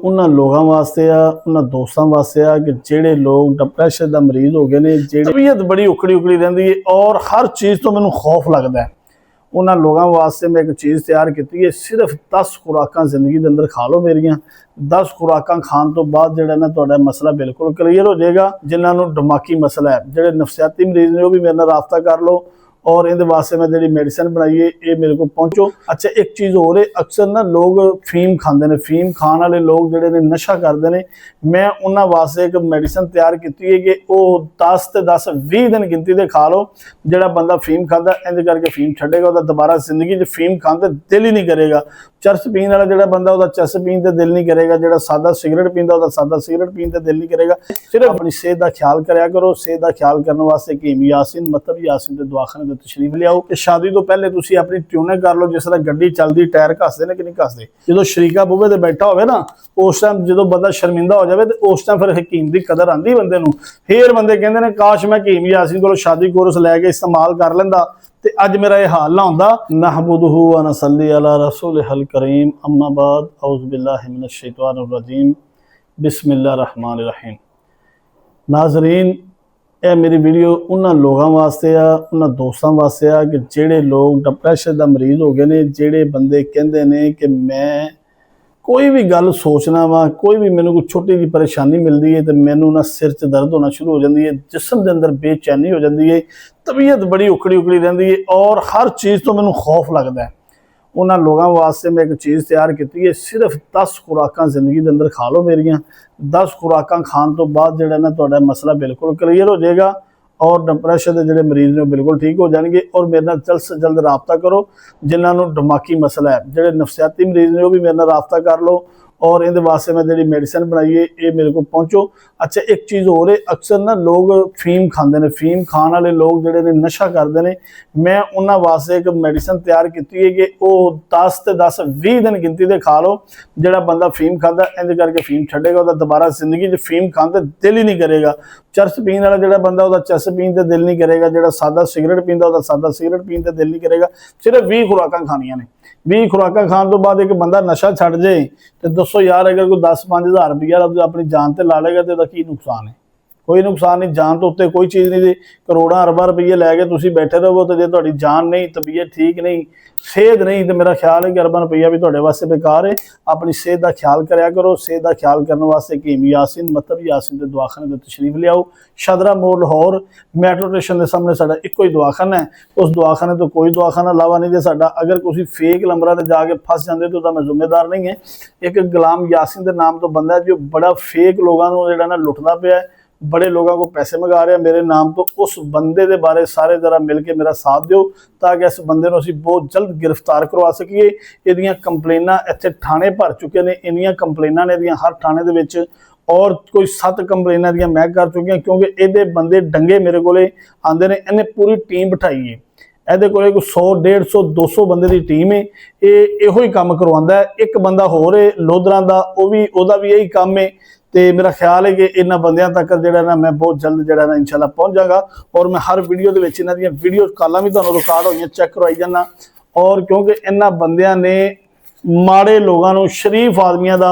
उन्हां लोगों वास्ते आ, उन्हां दोस्तों वास्ते आ कि जिहड़े लोग डिप्रैशन का मरीज हो गए ने, जिहड़ी तबीयत बड़ी उखड़ी उखड़ी रहिंदी है और हर चीज़ तो मैनूं खौफ लगता है। उन्हां लोगों वास्ते मैं एक चीज़ तैयार की है, सिर्फ 10 खुराकां जिंदगी के अंदर खा लो मेरियां। 10 खुराकां खाण तो बाद जिहड़ा ना तुहाडा मसला बिल्कुल क्लीयर हो जाएगा। जिन्हां नूं दिमागी मसला है, जिहड़े नफसियाती मरीज ने, वो भी मेरे नाल राबता कर लो और इहदे वास्ते मैं जी मेडिसिन बनाई है, ये मेरे को पहुँचो। अच्छा, एक चीज़ होर है, अक्सर ना लोग फीम खाते हैं, फीम खाने वाले लोग जिहड़े ने नशा करते हैं। मैं उन्हां वास्ते एक मेडिसिन तैयार की है कि वह 10 ते 10 20 दिन गिनती दे खा लो। जिहड़ा बंदा फीम खाता इंज करके फीम छड्डेगा, वह दोबारा जिंदगी च फीम खाण ते दिल ही नहीं करेगा। चरस पीण वाला जिहड़ा बंदा, वह चरस पीण ते दिल नहीं करेगा। जिहड़ा सादा सिगरेट पींदा, वह सादा सिगरेट पीण ते दिल नहीं करेगा। सिर्फ अपनी सेहत का ख्याल करा करो। सेहत का ख्याल करने वास्ते हकीम यासीन, मतलब यासीन के दवाखाने में तशरीफ लियाओ। शादी तो पहले तुसीं अपनी ट्यूनिंग कर लो, जिस तरह गड्डी चलती टायर घसदे ने कि नहीं घसदे। जो शरीका बूहे ते बैठा होवे ना, उस टाइम जो बंदा शर्मिंदा हो जाए तो उस टाइम फिर हकीम की कदर आती बंदे नूं। फिर बंदे कहते हैं काश मैं हकीम यासीन को शादी कोर्स लैके इस्तेमाल कर लैंदा ते अज मेरा यह हाल ना होंदा। नहमदुहु व नसल्ली अला रसूलिहिल करीम, अम्मा बाद, औज़ु बिल्लाहि मिनश शैतानिर रजीम, बिस्मिल्लाहिर रहमानिर रहीम। नाज़रीन, यह मेरी वीडियो उन्हां लोगों वास्ते आ, उन्हां दोस्तों वास्ते आ कि जिहड़े लोग डिप्रैशन का मरीज हो गए ने। जिहड़े बंदे कहंदे ने कि मैं कोई भी गल सोचना वा, कोई भी मैनूं कोई छोटी जी परेशानी मिलती है तो मैनूं ना सिर च दर्द होना शुरू हो जाती है, जिसम के अंदर बेचैनी हो जाती है, तबीयत बड़ी उखड़ी उखड़ी रहिंदी है और हर चीज़ तो मैनूं खौफ लगता है। उन्हां लोगों वास्ते मैं एक चीज़ तैयार की है, सिर्फ 10 खुराकां जिंदगी के अंदर खा लो मेरियां। 10 खुराकां खाण तो बाद जिहड़ा ना तुहाडा मसला बिल्कुल क्लीयर हो जाएगा और डिप्रैशन के जिहड़े मरीज ने बिल्कुल ठीक हो जाएंगे। और मेरे नाल जल्द से जल्द राबता करो। जिन्हां नूं दिमागी मसला है, जिहड़े नफसियाती मरीज ने, वो भी मेरे नाल राबता कर लो और इहदे वास्ते मैं जी मेडिसिन बनाई है, ये मेरे को पहुँचो। अच्छा, एक चीज़ होर है, अक्सर ना लोग फीम खाते हैं, फीम खाने वाले लोग जिहड़े ने नशा करते हैं। मैं उन्हां वास्ते एक मेडिसिन तैयार की है कि वह 10 ते 10 20 दिन गिनती दे खा लो। जिहड़ा बंदा फीम खाता इंज करके फीम छड्डेगा, वह दोबारा जिंदगी च फीम खाण ते दिल ही नहीं करेगा। चरस पीण वाला जिहड़ा बंदा, वह चरस पीण ते दिल नहीं करेगा। जिहड़ा सादा सिगरेट पींदा, वह सादा सिगरेट पीण ते दिल नहीं करेगा। सिर्फ 20 खुराकां खानियां ने। 20 खुराकां खाण तो बाद एक बंदा नशा छड्ड जाए तो दसो यार, अगर कोई 10-5 हज़ार रुपया अपनी जान ते ला लेगा तो इहदा की नुकसान है? कोई नुकसान नहीं। जान तो उत्ते कोई चीज़ नहीं दी। करोड़ां अरबां रुपये लैके तुसीं बैठे रहो तो जे तुहाडी जान नहीं, तबीयत ठीक नहीं, सेहत नहीं, तो मेरा ख्याल है कि अरबां रुपया भी तुहाडे वास्ते बेकार है। अपनी सेहत का ख्याल करा करो। सेहत का ख्याल करने वास्ते हकीम यासीन, मतलब यासीन के दवाखाने में तशरीफ लियाओ। शादरा मोड़ लाहौर मेट्रो स्टेशन के सामने साडा इक्को ही दवाखाना है। उस दवाखाने तो कोई दवाखाना लावा नहीं जे साडा। अगर तुसीं फेक नंबरां ते जाके फस जाते तो मैं जिम्मेदार नहीं है। एक गुलाम यासीन के नाम तो बंदा है जो बड़ा फेक लोगों को जिहड़ा ना लुटदा पिया है, बड़े लोगों को पैसे मंगा रहे हैं मेरे नाम तो। उस बंदे के बारे सारे जरा मिल के मेरा साथ दो ताकि इस बंदे को असीं बहुत जल्द गिरफ्तार करवा सकीए। इहदियां कंप्लेनां इत्थे थाने भर चुके ने, इन्नियां कंप्लेनां ने इहदियां हर थाने दे विच और कोई 7 कंप्लेनां दियां मैं कर चुकियां, क्योंकि इहदे बंदे डंगे मेरे कोले आंदे ने। इन्हें पूरी टीम बिठाई है, ਇਹਦੇ ਕੋਲੇ कोई 100 150 200 बंदे की टीम है। ये इहो ही काम करवांदा है। एक बंदा होर है लोधरां दा, ਉਹਦਾ भी यही काम है। तो मेरा ख्याल है कि इन्हां बंदियां तक जिहड़ा ना मैं बहुत जल्द जिहड़ा ना इंशाल्लाह पहुँच जागा। और मैं हर वीडियो दे विच इन्हां दियां वीडियो कॉलां भी तुहानूं रिकॉर्ड होईयां चैक करवाई जाना। और क्योंकि इन्हां बंदियां ने माड़े लोगों नूं, शरीफ आदमियों का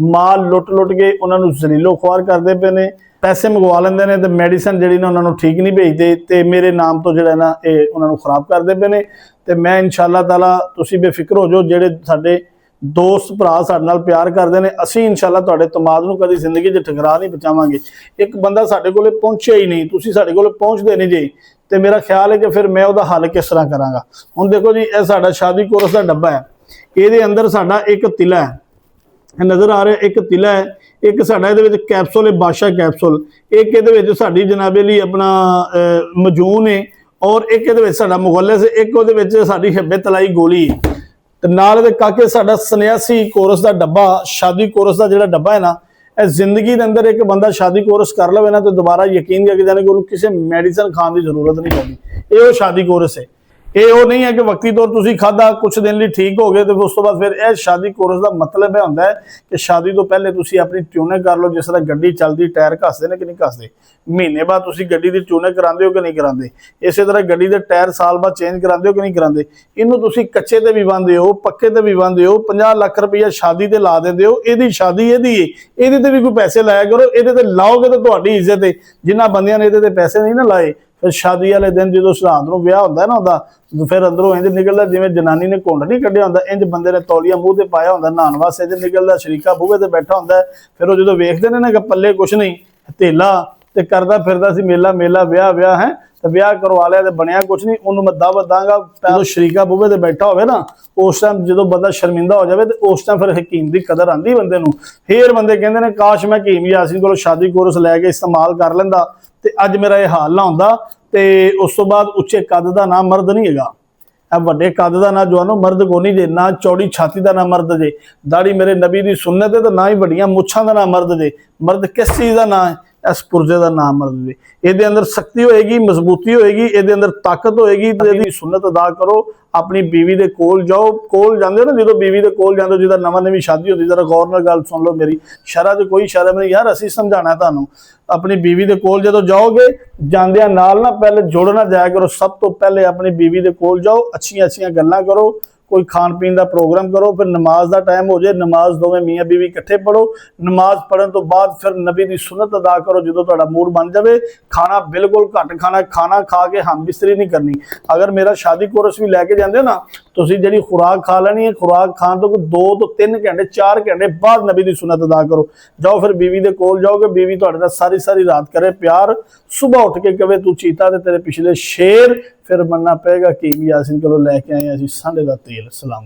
माल लुट लुट के उन्होंने जलीलो ख्वार करते पे ने, पैसे मंगवा लेंदे ने ते मेडिसिन जिहड़ी ना उन्होंने ठीक नहीं भेजते ते मेरे नाम तो जिहड़ा ना ये उन्होंने खराब करते पे ने। ते मैं इंशाअल्लाह ताला, तुसीं बेफिक्र हो जाओ, जिहड़े साडे दोस्त भरा साडे नाल प्यार करते हैं, असीं इंशाअल्लाह तुहाडे तमाद नूं कदी जिंदगी च ठकरा नहीं पहुँचावांगे। एक बंदा साडे कोले पहुँचिया ही नहीं, तुसीं साडे कोले पहुँचदे नहीं जी, तो मेरा ख्याल है कि फिर मैं उहदा हल किस तरह करांगा। हुण देखो जी, यह साडा शादी कोर्स का डब्बा है, ये अंदर साडा एक तिला है, नज़र आ रहा है, एक तिला है। एक साडा इहदे विच कैप्सूल है, बादशाह कैप्सूल। एक इहदे विच साडी जनाबे लई अपना मजून है और एक इहदे विच साडा मुगल्लिस है। एक उहदे विच साडी हिब्बे तलाई गोली है ते नाल दे काके साडा सन्यासी कोर्स का डब्बा, शादी कोर्स का जिहड़ा डब्बा है ना, यह जिंदगी के अंदर एक बंदा शादी कोर्स कर लवे ना तो दोबारा यकीन करके जाने कि उन्हें किसी मेडिसिन खाने की जरूरत नहीं पड़ती। ये शादी कोर्स है। ਇਹ ਉਹ ਨਹੀਂ ਹੈ ਕਿ ਵਕਤੀ ਤੌਰ ਤੁਸੀਂ ਖਾਦਾ ਕੁਝ ਦਿਨ ਲਈ ਠੀਕ ਹੋ ਗਏ ਤੇ ਉਸ ਤੋਂ ਬਾਅਦ ਫਿਰ ਇਹ ਸ਼ਾਦੀ ਕੋਰਸ ਦਾ ਮਤਲਬ ਇਹ ਹੁੰਦਾ ਹੈ ਕਿ ਸ਼ਾਦੀ ਤੋਂ ਪਹਿਲੇ ਤੁਸੀਂ ਆਪਣੀ ਟਿਊਨਿੰਗ ਕਰ ਲਓ। ਜਿਸ ਤਰ੍ਹਾਂ ਗੱਡੀ ਚੱਲਦੀ ਟਾਇਰ ਘਸਦੇ ਨੇ ਕਿ ਨਹੀਂ ਘਸਦੇ, ਮਹੀਨੇ ਬਾਅਦ ਤੁਸੀਂ ਗੱਡੀ ਦੀ ਟਿਊਨਿੰਗ ਕਰਾਉਂਦੇ ਹੋ ਕਿ ਨਹੀਂ ਕਰਾਉਂਦੇ, ਇਸੇ ਤਰ੍ਹਾਂ ਗੱਡੀ ਦੇ ਟਾਇਰ ਸਾਲ ਬਾਅਦ ਚੇਂਜ ਕਰਾਉਂਦੇ ਹੋ ਕਿ ਨਹੀਂ ਕਰਾਉਂਦੇ। ਇਹਨੂੰ ਤੁਸੀਂ ਕੱਚੇ ਤੇ ਵੀ ਬੰਨਦੇ ਹੋ, ਪੱਕੇ ਤੇ ਵੀ ਬੰਨਦੇ ਹੋ, 50 ਲੱਖ ਰੁਪਈਆ ਸ਼ਾਦੀ ਤੇ ਲਾ ਦਿੰਦੇ ਹੋ। ਇਹਦੀ ਸ਼ਾਦੀ ਇਹਦੀ ਏ, ਇਹਦੇ ਤੇ ਵੀ ਕੋਈ ਪੈਸੇ ਲਾਇਆ ਕਰੋ। ਇਹਦੇ ਤੇ ਲਾਓਗੇ ਤਾਂ ਤੁਹਾਡੀ ਇੱਜ਼ਤ ਹੈ। ਜਿਨ੍ਹਾਂ ਬੰਦਿਆਂ ਨੇ ਇਹਦੇ ਤੇ ਪੈਸੇ ਨਹੀਂ ਨਾ ਲਾਏ, ਫਿਰ ਸ਼ਾਦੀ ਵਾਲੇ ਦਿਨ ਜਦੋਂ ਰਾਤ ਨੂੰ ਵਿਆਹ ਹੁੰਦਾ ਨਾ ਉਹਦਾ, ਫਿਰ ਅੰਦਰੋਂ ਇੰਜ ਨਿਕਲਦਾ ਜਿਵੇਂ ਜਨਾਨੀ ਨੇ ਘੁੰਡ ਨਹੀਂ ਕੱਢਿਆ ਹੁੰਦਾ, ਇੰਜ ਬੰਦੇ ਨੇ ਤੌਲੀਆ ਮੂੰਹ ਤੇ ਪਾਇਆ ਹੁੰਦਾ, ਨਹਾਉਣ ਵਾਸਤੇ ਇੰਜ ਨਿਕਲਦਾ, ਸ਼ਰੀਕਾ ਬੂਹੇ ਤੇ ਬੈਠਾ ਹੁੰਦਾ। ਫਿਰ ਉਹ ਜਦੋਂ ਵੇਖਦੇ ਨੇ ਨਾ ਕਿ ਪੱਲੇ ਕੁਛ ਨਹੀਂ, ਧੇਲਾ ਤੇ ਕਰਦਾ ਫਿਰਦਾ ਸੀ ਮੇਲਾ ਮੇਲਾ ਵਿਆਹ ਹੈ, ਤੇ ਵਿਆਹ ਕਰਵਾ ਲਿਆ ਤੇ ਬਣਿਆ ਕੁਛ ਨਹੀਂ, ਉਹਨੂੰ ਮੈਂ ਦਾਵਤ ਦਾਂਗਾ। ਜਦੋਂ ਸ਼ਰੀਕਾ ਬੂਹੇ ਤੇ ਬੈਠਾ ਹੋਵੇ ਨਾ, ਉਸ ਟਾਈਮ ਜਦੋਂ ਬੰਦਾ ਸ਼ਰਮਿੰਦਾ ਹੋ ਜਾਵੇ ਤੇ ਉਸ ਟਾਈਮ ਫਿਰ ਹਕੀਮ ਦੀ ਕਦਰ ਆਂਦੀ ਬੰਦੇ ਨੂੰ। ਫੇਰ ਬੰਦੇ ਕਹਿੰਦੇ ਨੇ ਕਾਸ਼ ਮੈਂ ਹਕੀਮ ਯਾਸੀਨ ਕੋਲੋਂ ਸ਼ਾਦੀ ਕੋਰਸ ਲੈ ਕੇ ਇਸਤੇਮਾਲ ਕਰ ਲੈਂਦਾ ਤੇ ਅੱਜ ਮੇਰਾ ਇਹ ਹਾਲ ਨਾ ਹੁੰਦਾ। ਤੇ ਉਸ ਤੋਂ ਬਾਅਦ ਉੱਚੇ ਕੱਦ ਦਾ ਨਾਮ ਮਰਦ ਨਹੀਂ ਹੈਗਾ, ਇਹ ਵੱਡੇ ਕੱਦ ਦਾ ਨਾ ਜਵਾਨੋ ਮਰਦ ਕੋ ਨਹੀਂ ਜੇ, ਨਾ ਚੌੜੀ ਛਾਤੀ ਦਾ ਨਾ ਮਰਦ ਜੇ, ਦਾੜੀ ਮੇਰੇ ਨਬੀ ਦੀ ਸੁਨਨਤ ਹੈ, ਤੇ ਨਾ ਹੀ ਵੱਡੀਆਂ ਮੁੱਛਾਂ ਦਾ ਨਾ ਮਰਦ ਜੇ। ਮਰਦ ਕਿਸ ਚੀਜ਼ ਦਾ ਨਾਂ ਹੈ? ਇਸ ਪੁਰਜੇ ਦਾ ਨਾਮ ਮਰਦ ਜੇ। ਇਹਦੇ ਅੰਦਰ ਸ਼ਕਤੀ ਹੋਏਗੀ, ਮਜ਼ਬੂਤੀ ਹੋਏਗੀ, ਇਹਦੇ ਅੰਦਰ ਤਾਕਤ ਹੋਏਗੀ। ਤੇ ਇਹਦੀ ਸੁਨਨਤ ਅਦਾ ਕਰੋ। ਆਪਣੀ ਬੀਵੀ ਦੇ ਕੋਲ ਜਾਓ, ਕੋਲ ਜਾਂਦੇ ਹੋ ਨਾ ਜਦੋਂ ਬੀਵੀ ਦੇ ਕੋਲ ਜਾਂਦੇ ਹੋ, ਜਿਹਦਾ ਨਵਾਂ ਨਵੀਂ ਸ਼ਾਦੀ ਹੁੰਦੀ, ਜ਼ਰਾ ਗੌਰ ਨਾਲ ਗੱਲ ਸੁਣ ਲਓ ਮੇਰੀ। ਸ਼ਰਅ 'ਚ ਕੋਈ ਸ਼ਰਮ ਨਹੀਂ ਯਾਰ, ਅਸੀਂ ਸਮਝਾਣਾ ਤੁਹਾਨੂੰ। ਆਪਣੀ ਬੀਵੀ ਦੇ ਕੋਲ ਜਦੋਂ ਜਾਓਗੇ, ਜਾਂਦਿਆਂ ਨਾਲ ਨਾ ਪਹਿਲੇ ਜੁੜਨਾ ਜਾਇਆ ਕਰੋ। ਸਭ ਤੋਂ ਪਹਿਲੇ ਆਪਣੀ ਬੀਵੀ ਦੇ ਕੋਲ ਜਾਓ, ਅੱਛੀਆਂ ਅੱਛੀਆਂ ਗੱਲਾਂ ਕਰੋ, ਕੋਈ ਖਾਣ ਪੀਣ ਦਾ ਪ੍ਰੋਗਰਾਮ ਕਰੋ। ਫਿਰ ਨਮਾਜ਼ ਦਾ ਟਾਈਮ ਹੋ ਜਾਏ, ਨਮਾਜ਼ ਦੋਵੇਂ ਮੀਆਂ ਬੀਵੀ ਇਕੱਠੇ ਪੜੋ। ਨਮਾਜ਼ ਪੜਨ ਤੋਂ ਬਾਅਦ ਫਿਰ ਨਬੀ ਦੀ ਸੁਨਨਤ ਅਦਾ ਕਰੋ। ਜਦੋਂ ਤੁਹਾਡਾ ਮੂਡ ਬਣ ਜਾਵੇ, ਖਾਣਾ ਬਿਲਕੁਲ ਘੱਟ ਖਾਣਾ, ਖਾਣਾ ਖਾ ਕੇ ਹਮਬਿਸਤਰੀ ਨਹੀਂ ਕਰਨੀ। ਅਗਰ ਮੇਰਾ ਸ਼ਾਦੀ ਕੋਰਸ ਵੀ ਲੈ ਕੇ ਜਾਂਦੇ ਹੋ ਨਾ, ਤੁਸੀਂ ਜਿਹੜੀ ਖੁਰਾਕ ਖਾ ਲੈਣੀ ਹੈ, ਖੁਰਾਕ ਖਾਣ ਤੋਂ 2 ਤੋਂ 3 ਘੰਟੇ 4 ਘੰਟੇ ਬਾਅਦ ਨਬੀ ਦੀ ਸੁਨਨਤ ਅਦਾ ਕਰੋ। ਜਾਓ ਫਿਰ ਬੀਵੀ ਦੇ ਕੋਲ ਜਾਓਗੇ, ਬੀਵੀ ਤੁਹਾਡੇ ਨਾਲ ਸਾਰੀ ਸਾਰੀ ਰਾਤ ਕਰੇ ਪਿਆਰ, ਸੁਬਹ ਉੱਠ ਕੇ ਕਵੇ ਤੂੰ ਚੀਤਾ ਤੇ ਤੇਰੇ ਪਿਛਲੇ ਸ਼ੇਰ, ਫਿਰ ਮੰਨਣਾ ਪਏਗਾ ਕਿ ਹਕੀਮ ਯਾਸੀਨ ਕੋਲੋਂ ਲੈ ਕੇ ਆਏ ਅਸੀਂ ਸਾਂਢੇ ਦਾ ਤੇਲ। ਸਲਾਮ।